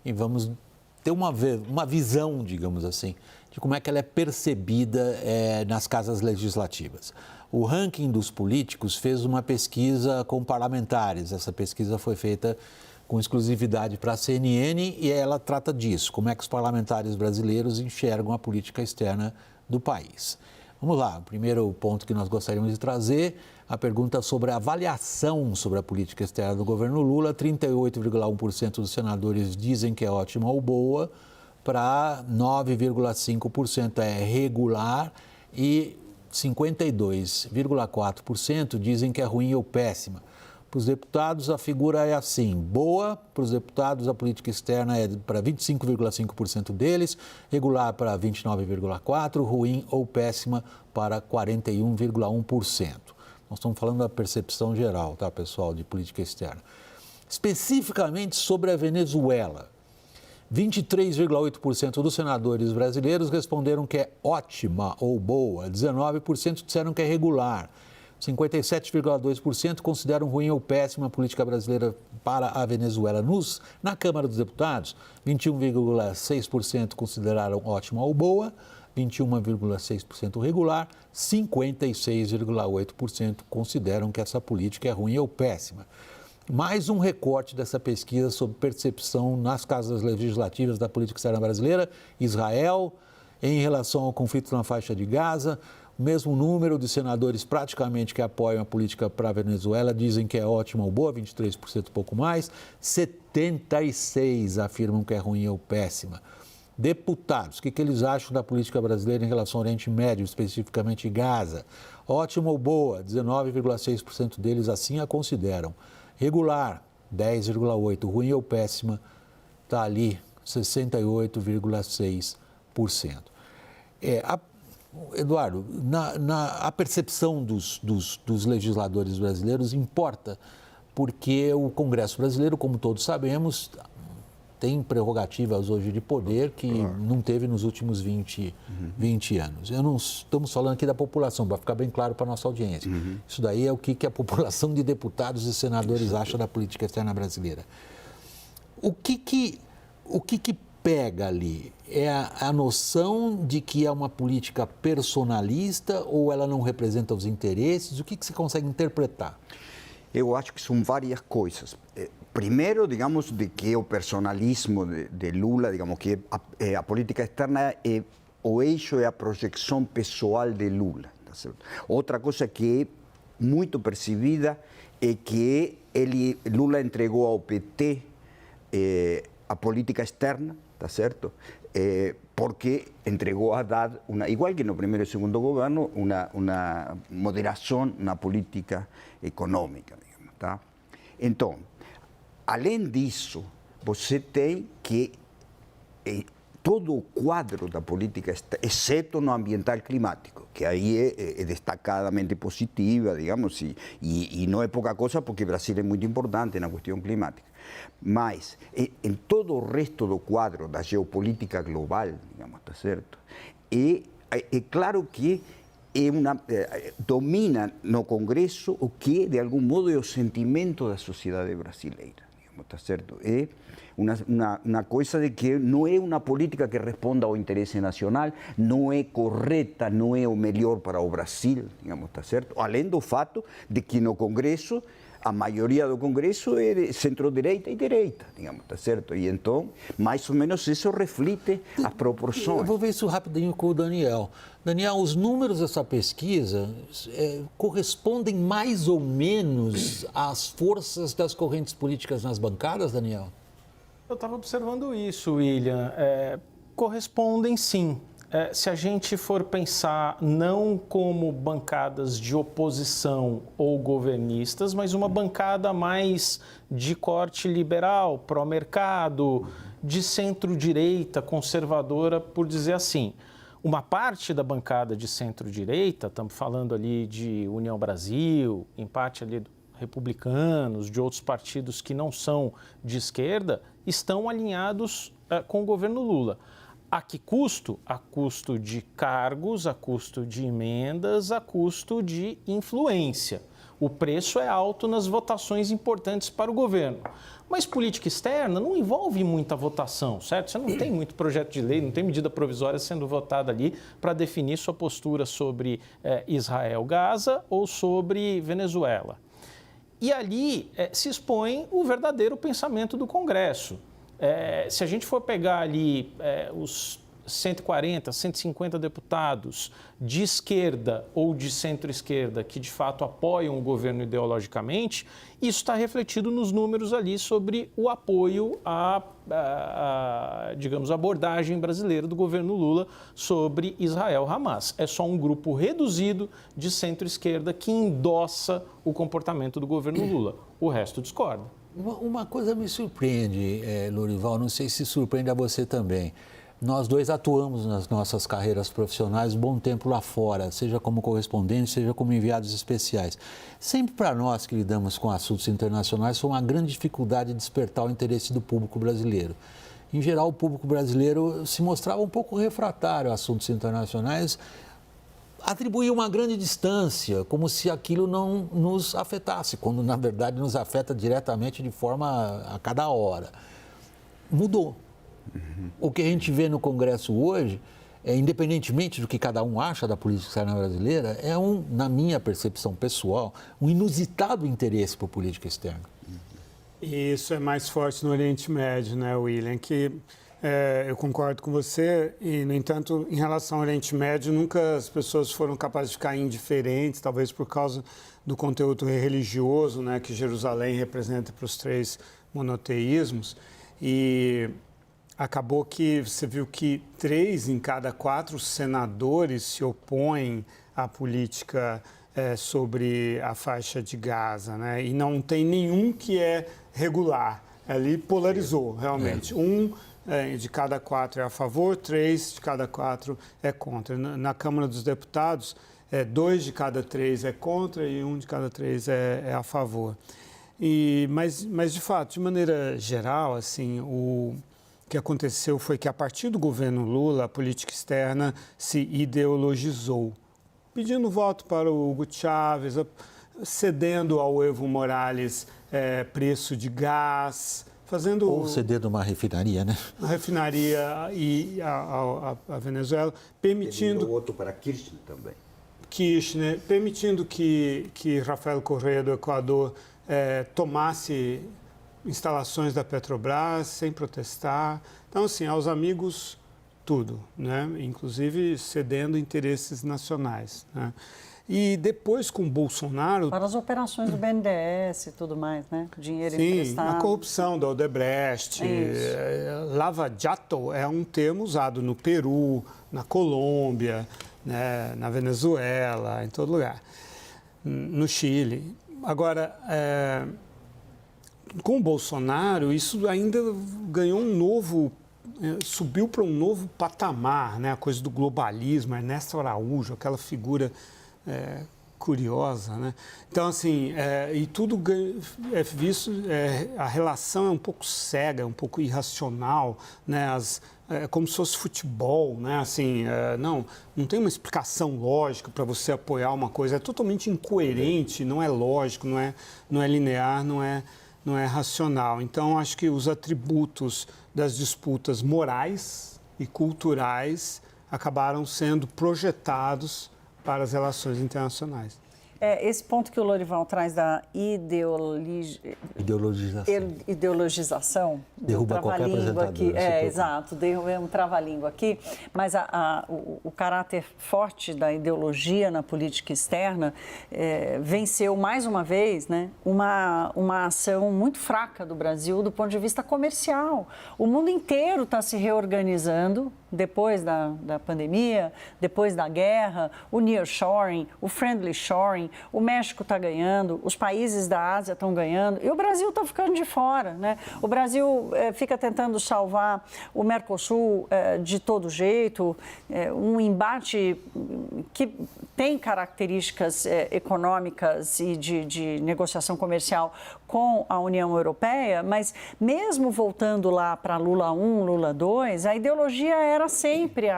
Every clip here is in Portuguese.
e vamos ter uma visão, digamos assim, de como é que ela é percebida nas casas legislativas. O ranking dos políticos fez uma pesquisa com parlamentares. Essa pesquisa foi feita com exclusividade para a CNN e ela trata disso, como é que os parlamentares brasileiros enxergam a política externa do país. Vamos lá, o primeiro ponto que nós gostaríamos de trazer, a pergunta sobre a avaliação sobre a política externa do governo Lula. 38,1% dos senadores dizem que é ótima ou boa, para 9,5% é regular e 52,4% dizem que é ruim ou péssima. Para os deputados, a figura é assim: boa, para os deputados, a política externa é para 25,5% deles, regular para 29,4%, ruim ou péssima para 41,1%. Nós estamos falando da percepção geral, tá, pessoal, de política externa. Especificamente sobre a Venezuela, 23,8% dos senadores brasileiros responderam que é ótima ou boa, 19% disseram que é regular, 57,2% consideram ruim ou péssima a política brasileira para a Venezuela. Na Câmara dos Deputados, 21,6% consideraram ótima ou boa, 21,6% regular, 56,8% consideram que essa política é ruim ou péssima. Mais um recorte dessa pesquisa sobre percepção nas casas legislativas da política externa brasileira. Israel, em relação ao conflito na faixa de Gaza, o mesmo número de senadores praticamente que apoiam a política para a Venezuela dizem que é ótima ou boa, 23%, pouco mais, 76% afirmam que é ruim ou péssima. Deputados, o que eles acham da política brasileira em relação ao Oriente Médio, especificamente Gaza? Ótima ou boa, 19,6% deles assim a consideram. Regular, 10,8%. Ruim ou péssima, está ali, 68,6%. Eduardo, a percepção dos legisladores brasileiros importa, porque o Congresso brasileiro, como todos sabemos, tem prerrogativas hoje de poder que não teve nos últimos 20 anos. Não estamos falando aqui da população, para ficar bem claro para a nossa audiência. Isso daí é o que a população de deputados e senadores acha da política externa brasileira. O que pega ali? É a noção de que é uma política personalista ou ela não representa os interesses? O que você consegue interpretar? Eu acho que são várias coisas. Primeiro, digamos, de que o personalismo de Lula, digamos, que a política externa é o eixo, é a projeção pessoal de Lula. Tá certo? Outra coisa que é muito percebida é que Lula entregou ao PT a política externa, tá certo? Porque entregou a Haddad, igual que no primeiro e segundo governo, uma moderação na política econômica, digamos, tá? Então, além disso, você tem que todo o quadro da política, exceto no ambiental climático, que aí é destacadamente positiva, digamos, e não é pouca coisa porque o Brasil é muito importante na questão climática. Mas, em todo o resto do quadro da geopolítica global, digamos, tá certo? É claro que domina no Congresso o que, de algum modo, é o sentimento da sociedade brasileira. Tá certo? É uma coisa de que não é uma política que responda ao interesse nacional, não é correta, não é o melhor para o Brasil, digamos, tá certo? Além do fato de que no Congresso, a maioria do Congresso é de centro-direita e direita, digamos, tá certo? E então, mais ou menos isso reflete as proporções. Eu vou ver isso rapidinho com o Daniel. Daniel, os números dessa pesquisa correspondem mais ou menos às forças das correntes políticas nas bancadas, Daniel? Eu estava observando isso, William. Correspondem sim. Se a gente for pensar não como bancadas de oposição ou governistas, mas uma bancada mais de corte liberal, pró-mercado, de centro-direita, conservadora, por dizer assim. Uma parte da bancada de centro-direita, estamos falando ali de União Brasil, em parte ali republicanos, de outros partidos que não são de esquerda, estão alinhados com o governo Lula. A que custo? A custo de cargos, a custo de emendas, a custo de influência. O preço é alto nas votações importantes para o governo. Mas política externa não envolve muita votação, certo? Você não tem muito projeto de lei, não tem medida provisória sendo votada ali para definir sua postura sobre Israel, Gaza ou sobre Venezuela. E ali se expõe o verdadeiro pensamento do Congresso. Se a gente for pegar ali os 140, 150 deputados de esquerda ou de centro-esquerda que de fato apoiam o governo ideologicamente, isso está refletido nos números ali sobre o apoio digamos, abordagem brasileira do governo Lula sobre Israel-Hamas. É só um grupo reduzido de centro-esquerda que endossa o comportamento do governo Lula. O resto discorda. Uma coisa me surpreende, Lorival, não sei se surpreende a você também. Nós dois atuamos nas nossas carreiras profissionais um bom tempo lá fora, seja como correspondentes, seja como enviados especiais. Sempre para nós que lidamos com assuntos internacionais foi uma grande dificuldade despertar o interesse do público brasileiro. Em geral, o público brasileiro se mostrava um pouco refratário a assuntos internacionais, atribuía uma grande distância, como se aquilo não nos afetasse, quando na verdade nos afeta diretamente de forma a cada hora. Mudou. O que a gente vê no Congresso hoje, independentemente do que cada um acha da política externa brasileira, na minha percepção pessoal, um inusitado interesse por política externa. E isso é mais forte no Oriente Médio, né, William? Que eu concordo com você e, no entanto, em relação ao Oriente Médio, nunca as pessoas foram capazes de ficar indiferentes, talvez por causa do conteúdo religioso, né, que Jerusalém representa para os 3 monoteísmos. E acabou que você viu que 3 em cada 4 senadores se opõem à política sobre a faixa de Gaza, né? E não tem nenhum que é regular. Ali polarizou, realmente. De cada 4 é a favor, 3 de cada 4 é contra. Na Câmara dos Deputados, 2 de cada 3 é contra e 1 de cada 3 é a favor. Mas, de fato, de maneira geral, assim, o que aconteceu foi que, a partir do governo Lula, a política externa se ideologizou, pedindo voto para o Hugo Chávez, cedendo ao Evo Morales preço de gás, fazendo... Ou cedendo uma refinaria, né? Uma refinaria e a Venezuela, permitindo... Pedindo voto para Kirchner também. Kirchner, permitindo que Rafael Correa do Equador tomasse instalações da Petrobras sem protestar. Então, assim, aos amigos, tudo, né? Inclusive cedendo interesses nacionais, né? E depois, com Bolsonaro... Para as operações do BNDES e tudo mais, né? Dinheiro emprestado. Sim, a corrupção da Odebrecht. Lava Jato é um termo usado no Peru, na Colômbia, né? Na Venezuela, em todo lugar. No Chile. Agora... com o Bolsonaro, isso ainda ganhou subiu para um novo patamar, né? A coisa do globalismo, Ernesto Araújo, aquela figura curiosa, né? Então, assim, e tudo é visto, a relação é um pouco cega, um pouco irracional, né? Como se fosse futebol, né? Assim, não tem uma explicação lógica para você apoiar uma coisa, é totalmente incoerente, não é lógico, não é linear, não é racional. Então, acho que os atributos das disputas morais e culturais acabaram sendo projetados para as relações internacionais. Esse ponto que o Lorival traz da ideologização. Derruba qualquer apresentador. Aqui. Exato, é um trava-língua aqui, mas o caráter forte da ideologia na política externa venceu mais uma vez, né, uma ação muito fraca do Brasil do ponto de vista comercial. O mundo inteiro está se reorganizando depois da pandemia, depois da guerra, o nearshoring, o friendly shoring, o México está ganhando, os países da Ásia estão ganhando e o Brasil está ficando de fora, né? O Brasil fica tentando salvar o Mercosul de todo jeito, um embate que tem características econômicas e de negociação comercial com a União Europeia, mas mesmo voltando lá para Lula 1, Lula 2, a ideologia era era sempre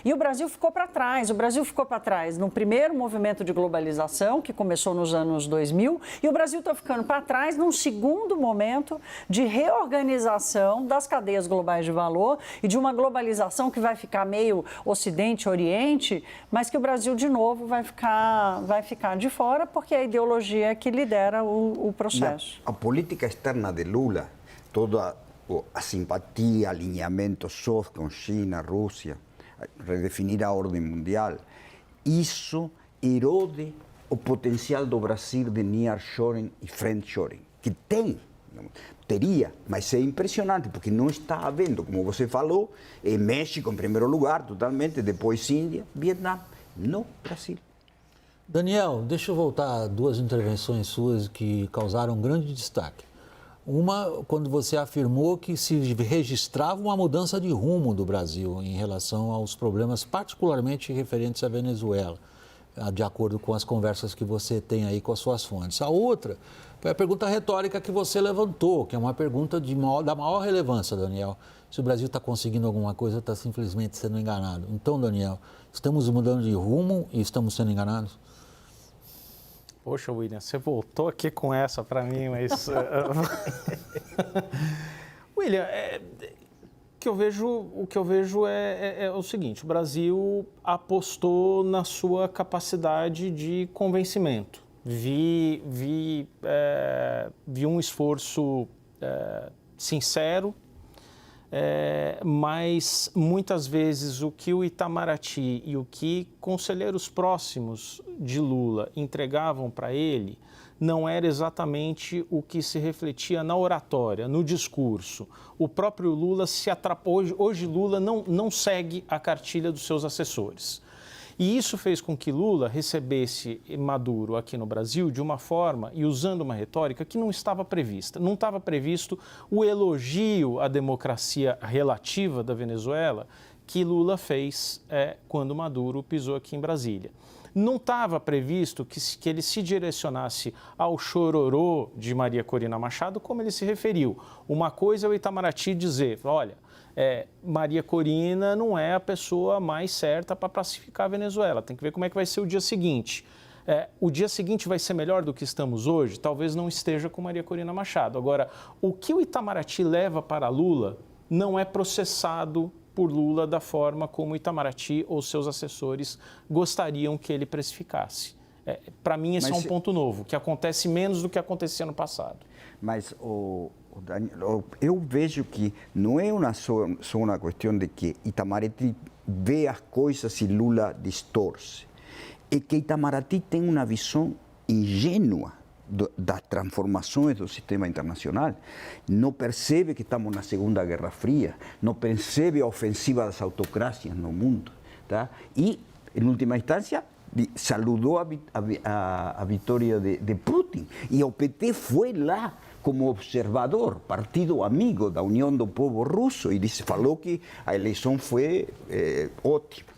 E o Brasil ficou para trás. O Brasil ficou para trás no primeiro movimento de globalização, que começou nos anos 2000, e o Brasil está ficando para trás num segundo momento de reorganização das cadeias globais de valor e de uma globalização que vai ficar meio Ocidente-Oriente, mas que o Brasil, de novo, vai ficar de fora, porque é a ideologia que lidera o processo. A política externa de Lula, toda a simpatia, alinhamento soft com China, Rússia, redefinir a ordem mundial, isso erode o potencial do Brasil de nearshoring e friendshoring, que teria, mas é impressionante, porque não está havendo, como você falou, México em primeiro lugar, totalmente, depois Índia, Vietnã, no Brasil. Daniel, deixa eu voltar a duas intervenções suas que causaram grande destaque. Uma, quando você afirmou que se registrava uma mudança de rumo do Brasil em relação aos problemas particularmente referentes à Venezuela, de acordo com as conversas que você tem aí com as suas fontes. A outra foi a pergunta retórica que você levantou, que é uma pergunta da maior relevância, Daniel. Se o Brasil está conseguindo alguma coisa, está simplesmente sendo enganado. Então, Daniel, estamos mudando de rumo e estamos sendo enganados? Poxa, William, você voltou aqui com essa para mim, mas... William, o que eu vejo é o seguinte: o Brasil apostou na sua capacidade de convencimento. Vi um esforço sincero, mas muitas vezes o que o Itamaraty e o que conselheiros próximos de Lula entregavam para ele não era exatamente o que se refletia na oratória, no discurso. O próprio Lula se atrapalhou. Hoje Lula não segue a cartilha dos seus assessores. E isso fez com que Lula recebesse Maduro aqui no Brasil de uma forma e usando uma retórica que não estava prevista. Não estava previsto o elogio à democracia relativa da Venezuela que Lula fez quando Maduro pisou aqui em Brasília. Não estava previsto que ele se direcionasse ao chororô de Maria Corina Machado, como ele se referiu. Uma coisa é o Itamaraty dizer, olha, Maria Corina não é a pessoa mais certa para pacificar a Venezuela. Tem que ver como é que vai ser o dia seguinte. O dia seguinte vai ser melhor do que estamos hoje? Talvez não esteja com Maria Corina Machado. Agora, o que o Itamaraty leva para Lula não é processado por Lula da forma como o Itamaraty ou seus assessores gostariam que ele precificasse. Para mim, esse é um ponto novo, que acontece menos do que acontecia no passado. Mas, Daniel, eu vejo que não é só uma questão de que Itamaraty vê as coisas e Lula distorce. É que Itamaraty tem uma visão ingênua das transformações do sistema internacional. Não percebe que estamos na Segunda Guerra Fria, não percebe a ofensiva das autocracias no mundo. Tá? E, em última instância, saludou a vitória de Putin. E o PT foi lá como observador, partido amigo da União do Povo Russo, e falou que a eleição foi ótima.